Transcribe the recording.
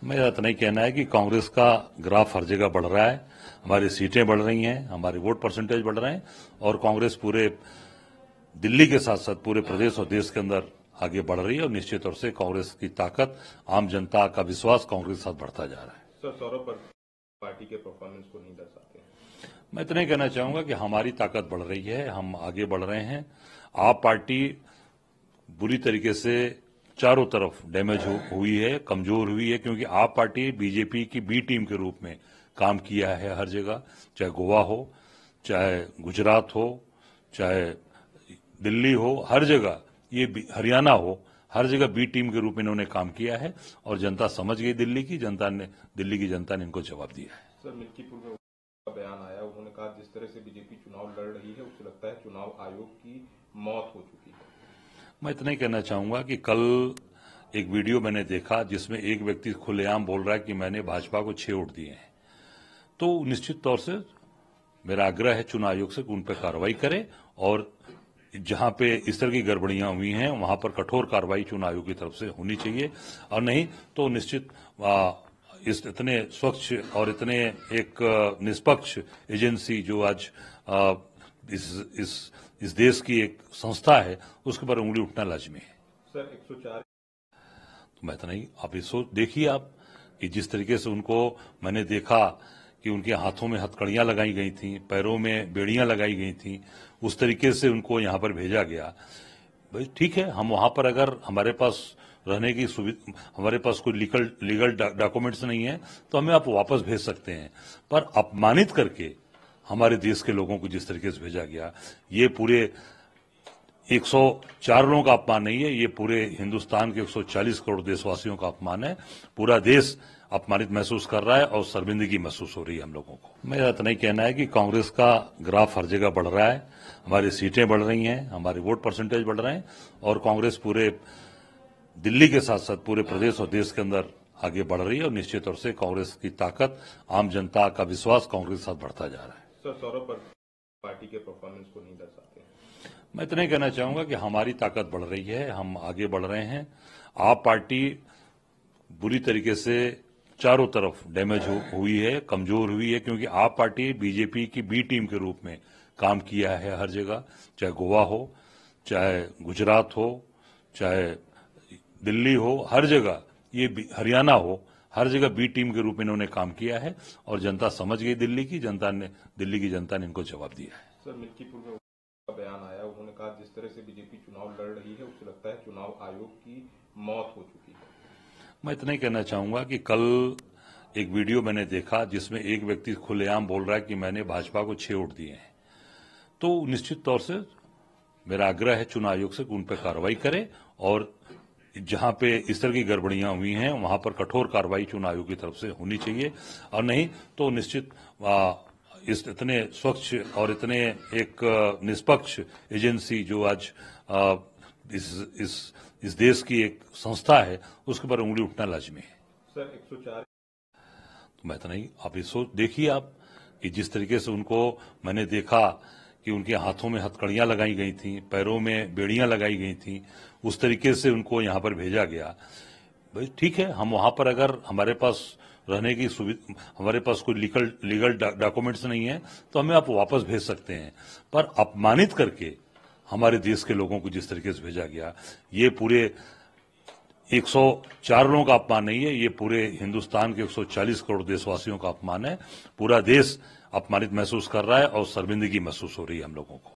मेरा इतना ही कहना है कि कांग्रेस का ग्राफ हर जगह बढ़ रहा है, हमारी सीटें बढ़ रही हैं, हमारे वोट परसेंटेज बढ़ रहे हैं और कांग्रेस पूरे दिल्ली के साथ साथ पूरे प्रदेश और देश के अंदर आगे बढ़ रही है और निश्चित तौर से कांग्रेस की ताकत, आम जनता का विश्वास कांग्रेस के साथ बढ़ता जा रहा है। सर, सौरभ पार्टी के परफॉर्मेंस को नहीं दर्शाते हैं। मैं इतना ही कहना चाहूंगा कि हमारी ताकत बढ़ रही है, हम आगे बढ़ रहे हैं। आप पार्टी बुरी तरीके से चारों तरफ डैमेज हुई है, कमजोर हुई है, क्योंकि आप पार्टी बीजेपी की बी टीम के रूप में काम किया है हर जगह, चाहे गोवा हो, चाहे गुजरात हो, चाहे दिल्ली हो, हर जगह ये हरियाणा हो, हर जगह बी टीम के रूप में इन्होंने काम किया है और जनता समझ गई, दिल्ली की जनता ने इनको जवाब दिया है। सर, मिल्कीपुर में बयान आया, उन्होंने कहा जिस तरह से बीजेपी चुनाव लड़ रही है उससे लगता है चुनाव आयोग की मौत हो चुकी है। मैं इतना ही कहना चाहूंगा कि कल एक वीडियो मैंने देखा जिसमें एक व्यक्ति खुलेआम बोल रहा है कि मैंने भाजपा को 6 वोट दिए हैं, तो निश्चित तौर से मेरा आग्रह है चुनाव आयोग से कि उन पर कार्रवाई करे और जहां पे इस तरह की गड़बड़ियां हुई हैं वहां पर कठोर कार्रवाई चुनाव आयोग की तरफ से होनी चाहिए और नहीं तो निश्चित इस इतने स्वच्छ और इतने एक निष्पक्ष एजेंसी जो आज इस देश की एक संस्था है उसके पर उंगली उठना लाजमी है। सर, 104 तो मैं तो नहीं, आप ये सोच देखिए आप कि जिस तरीके से उनको मैंने देखा कि उनके हाथों में हथकड़ियां लगाई गई थी, पैरों में बेड़ियां लगाई गई थी, उस तरीके से उनको यहां पर भेजा गया। भाई ठीक है, हम वहां पर अगर हमारे पास रहने की सुविधा, हमारे पास कोई लीगल डॉक्यूमेंट्स नहीं है तो हमें आप वापस भेज सकते हैं, पर अपमानित करके हमारे देश के लोगों को जिस तरीके से भेजा गया, ये पूरे 104 लोगों का अपमान नहीं है, ये पूरे हिंदुस्तान के 140 करोड़ देशवासियों का अपमान है। पूरा देश अपमानित महसूस कर रहा है और शर्मिंदगी महसूस हो रही है हम लोगों को। मेरा इतना ही कहना है कि कांग्रेस का ग्राफ हर जगह बढ़ रहा है, हमारी सीटें बढ़ रही हैं, हमारे वोट परसेंटेज बढ़ रहे हैं और कांग्रेस पूरे दिल्ली के साथ साथ पूरे प्रदेश और देश के अंदर आगे बढ़ रही है और निश्चित तौर से कांग्रेस की ताकत, आम जनता का विश्वास कांग्रेस के साथ बढ़ता जा रहा है। सर, सौरभ पार्टी के परफॉर्मेंस को नहीं दर्शाते हैं। मैं इतना ही कहना चाहूंगा कि हमारी ताकत बढ़ रही है, हम आगे बढ़ रहे हैं। आप पार्टी बुरी तरीके से चारों तरफ डैमेज हुई है, कमजोर हुई है, क्योंकि आप पार्टी बीजेपी की बी टीम के रूप में काम किया है हर जगह, चाहे गोवा हो, चाहे गुजरात हो, चाहे दिल्ली हो, हर जगह ये हरियाणा हो, हर जगह बी टीम के रूप में इन्होंने काम किया है और जनता समझ गई, दिल्ली की जनता ने इनको जवाब दिया है। सर, मिल्कीपुर में बयान आया, उन्होंने कहा जिस तरह से बीजेपी चुनाव लड़ रही है उससे लगता है चुनाव आयोग की मौत हो चुकी है। मैं इतना ही कहना चाहूंगा कि कल एक वीडियो मैंने देखा जिसमें एक व्यक्ति खुलेआम बोल रहा है कि मैंने भाजपा को 6 वोट दिए हैं, तो निश्चित तौर से मेरा आग्रह है चुनाव आयोग से कि उन पर कार्रवाई करे और जहां पे इस तरह की गड़बड़ियां हुई हैं वहां पर कठोर कार्रवाई चुनाव आयोग की तरफ से होनी चाहिए और नहीं तो निश्चित इस इतने स्वच्छ और इतने एक निष्पक्ष एजेंसी जो आज इस देश की एक संस्था है उसके पर उंगली उठना लाजमी है। सर, 104 तो मैं तो नहीं, आप ये सोच देखिए आप कि जिस तरीके से उनको मैंने देखा कि उनके हाथों में हथकड़ियां लगाई गई थी, पैरों में बेड़ियां लगाई गई थी, उस तरीके से उनको यहां पर भेजा गया। भाई ठीक है, हम वहां पर अगर हमारे पास रहने की सुविधा, हमारे पास कोई लीगल डॉक्यूमेंट्स नहीं है तो हमें आप वापस भेज सकते हैं, पर अपमानित करके हमारे देश के लोगों को जिस तरीके से भेजा गया, ये पूरे 104 लोगों का अपमान नहीं है, ये पूरे हिंदुस्तान के 140 करोड़ देशवासियों का अपमान है। पूरा देश अपमानित महसूस कर रहा है और शर्मिंदगी महसूस हो रही है हम लोगों को।